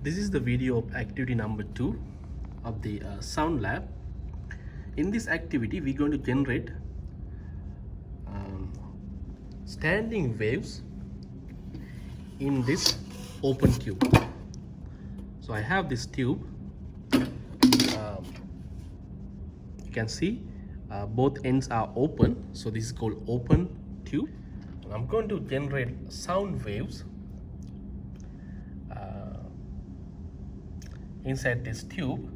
This is the video of activity number 2 of the sound lab. In this activity, we're going to generate standing waves in this open tube. So I have this tube. You can see both ends are open. So this is called open tube. And I'm going to generate sound waves inside this tube.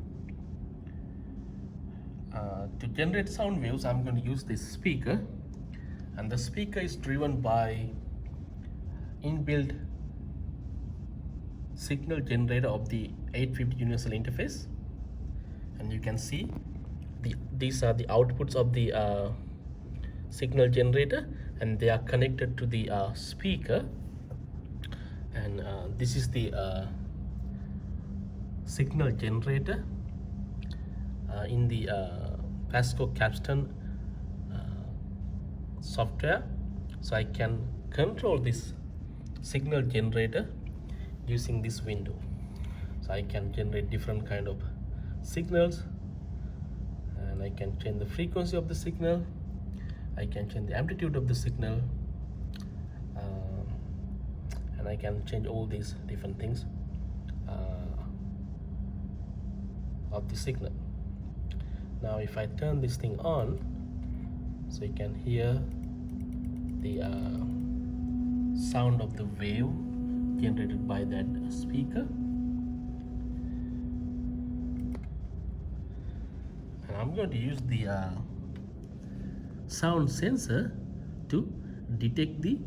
To generate sound waves, I'm going to use this speaker, and the speaker is driven by inbuilt signal generator of the 850 universal interface. And you can see these are the outputs of the signal generator, and they are connected to the speaker. And this is the signal generator in the Pasco Capstan software. So I can control this signal generator using this window. So I can generate different kind of signals, and I can change the frequency of the signal, I can change the amplitude of the signal, and I can change all these different things of the signal. Now if I turn this thing on, so you can hear the sound of the wave generated by that speaker. And I'm going to use the sound sensor to detect the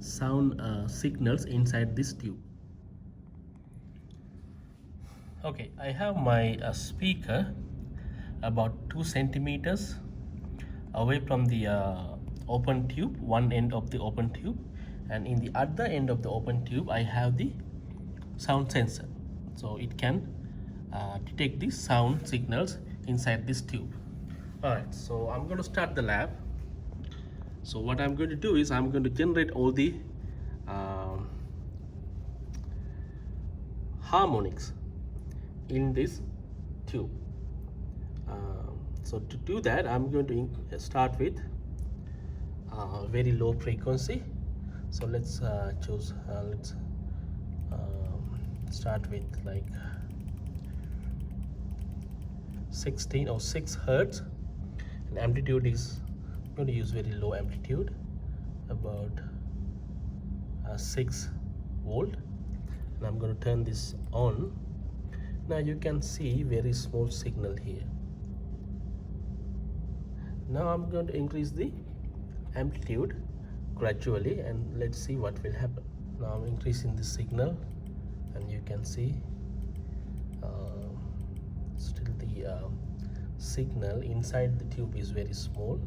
sound signals inside this tube. Okay, I have my speaker about 2 centimeters away from the open tube, one end of the open tube, and in the other end of the open tube I have the sound sensor, so it can detect the sound signals inside this tube. Alright, so I'm going to start the lab. So what I'm going to do is I'm going to generate all the harmonics in this tube. So to do that, I'm going to start with very low frequency. So let's choose let's start with like 16 or 6 hertz, and amplitude is going to use very low amplitude, about 6 volt, and I'm going to turn this on. Now you can see very small signal here. Now I'm going to increase the amplitude gradually, and let's see what will happen. Now I'm increasing the signal, and you can see still the signal inside the tube is very small.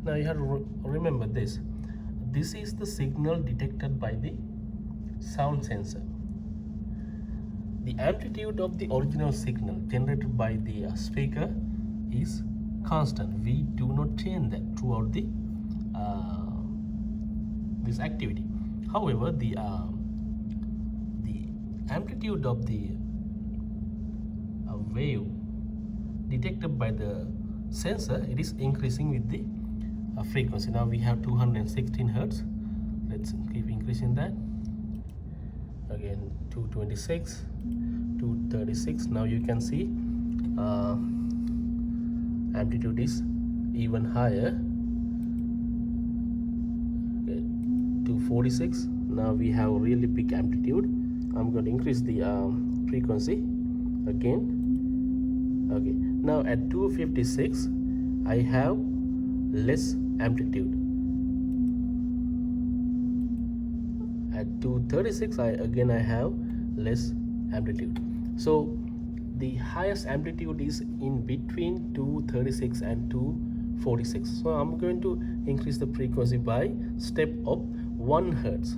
Now you have to remember this. This is the signal detected by the sound sensor. The amplitude of the original signal generated by the speaker is constant. We do not change that throughout the this activity. However, the amplitude of the wave detected by the sensor, it is increasing with the frequency. Now we have 216 hertz. Let's keep increasing that. Again 226, 236. Now you can see amplitude is even higher. Okay, 246. Now we have really big amplitude. I'm going to increase the frequency again. Okay, now at 256 I have less amplitude. At 236 I have less amplitude. So the highest amplitude is in between 236 and 246. So I'm going to increase the frequency by step of 1 hertz.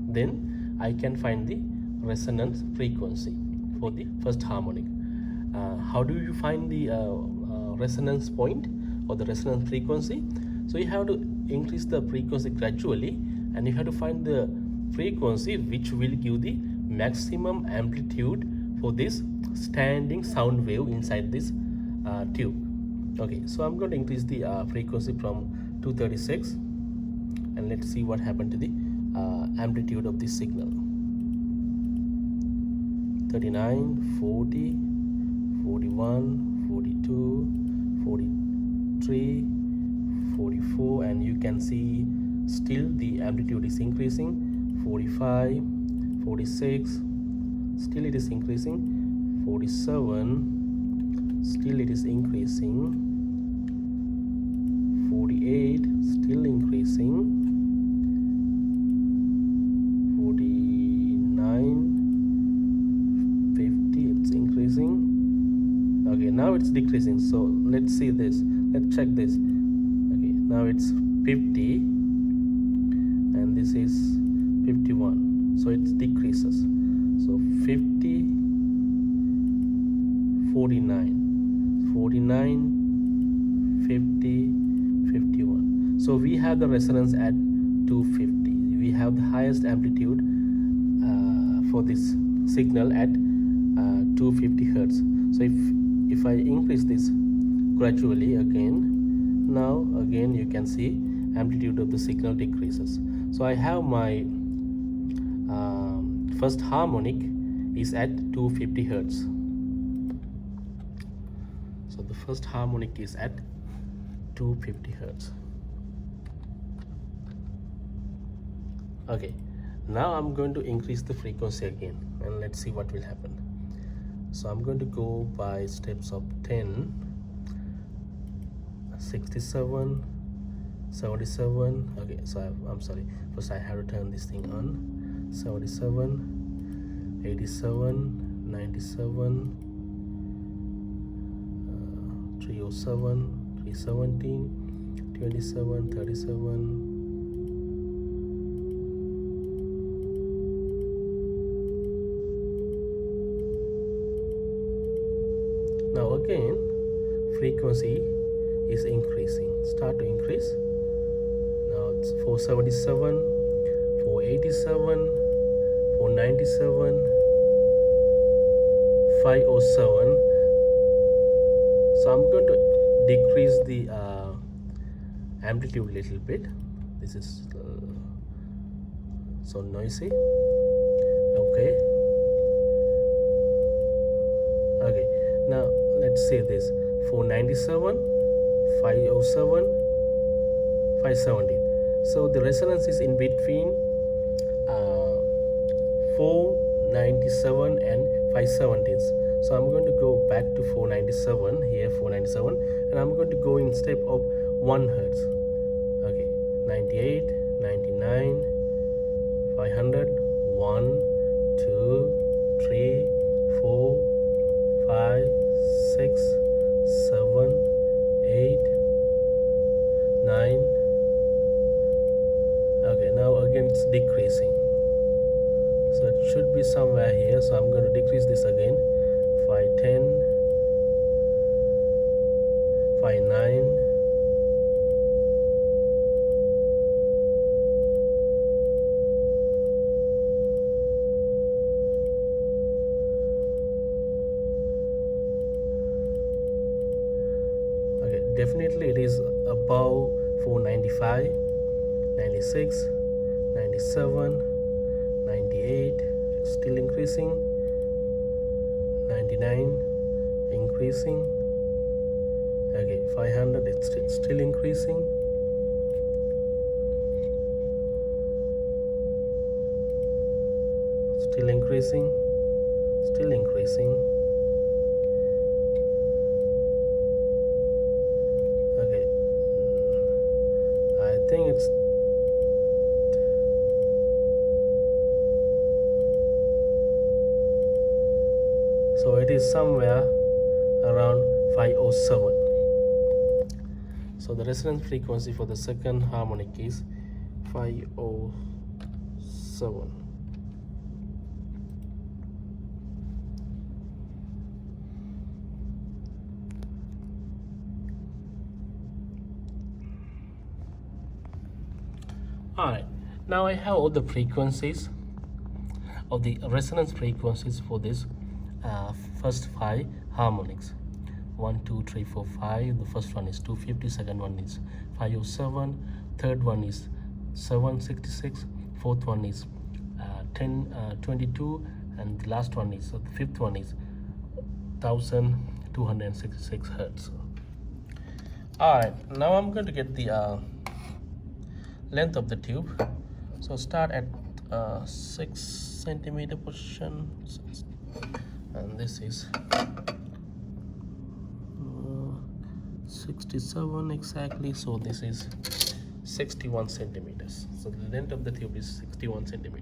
Then I can find the resonance frequency for the first harmonic. How do you find the resonance point or the resonance frequency? So you have to increase the frequency gradually, and you have to find the frequency which will give the maximum amplitude for this standing sound wave inside this tube. Okay, so I'm going to increase the frequency from 236, and let's see what happened to the amplitude of this signal. 39, 40, 41, 42, 43, 44, and you can see still the amplitude is increasing. 45, 46, still it is increasing. 47, still it is increasing. 48, still increasing. 49, 50, it's increasing. Okay, now it's decreasing. So let's see this. Let's check this. Okay, now it's 50, and this is 51. So it decreases. So 50, 49, 49, 50, 51. So we have the resonance at 250. We have the highest amplitude for this signal at 250 hertz. So if I increase this gradually again, now again you can see amplitude of the signal decreases. So I have my first harmonic is at 250 hertz. So the first harmonic is at 250 hertz. Okay, now I'm going to increase the frequency again, and let's see what will happen. So I'm going to go by steps of 10, 67, 77. Okay, so I'm sorry, first I have to turn this thing on. 77, 87, 97, 307, 317, 27, 37. Now again frequency is increasing, start to increase. Now it's 477, 487, 497, 507. So I'm going to decrease the amplitude a little bit. This is so noisy. Okay. Okay, now let's say this 497, 507, 517. So the resonance is in between 497 and 517. So I'm going to go back to 497 here, 497, and I'm going to go in step of 1 hertz. Okay, 98, 99, 500, 1, 2, 3, 4, 5, 6, 7, 8, 9. Okay, now again it's decreasing. So it should be somewhere here. So I'm going to decrease this again. 510, 59. Okay, definitely it is above 495, 96, 97, 98, it's still increasing. 99, increasing. Okay, 500, it's still increasing. Still increasing, still increasing. Okay, I think it's so it is somewhere around 507. So the resonance frequency for the second harmonic is 507. Alright, now I have all the frequencies of the resonance frequencies for this first 5 harmonics. 1 2 3 4 5. The first one is 250, second one is 507, third one is 766, fourth one is 1022, and the last one is the fifth one is 1266 hertz. Alright, now I'm going to get the length of the tube. So start at 6 centimeter position, and this is 67 exactly. So this is 61 centimeters. So the length of the tube is 61 centimeters.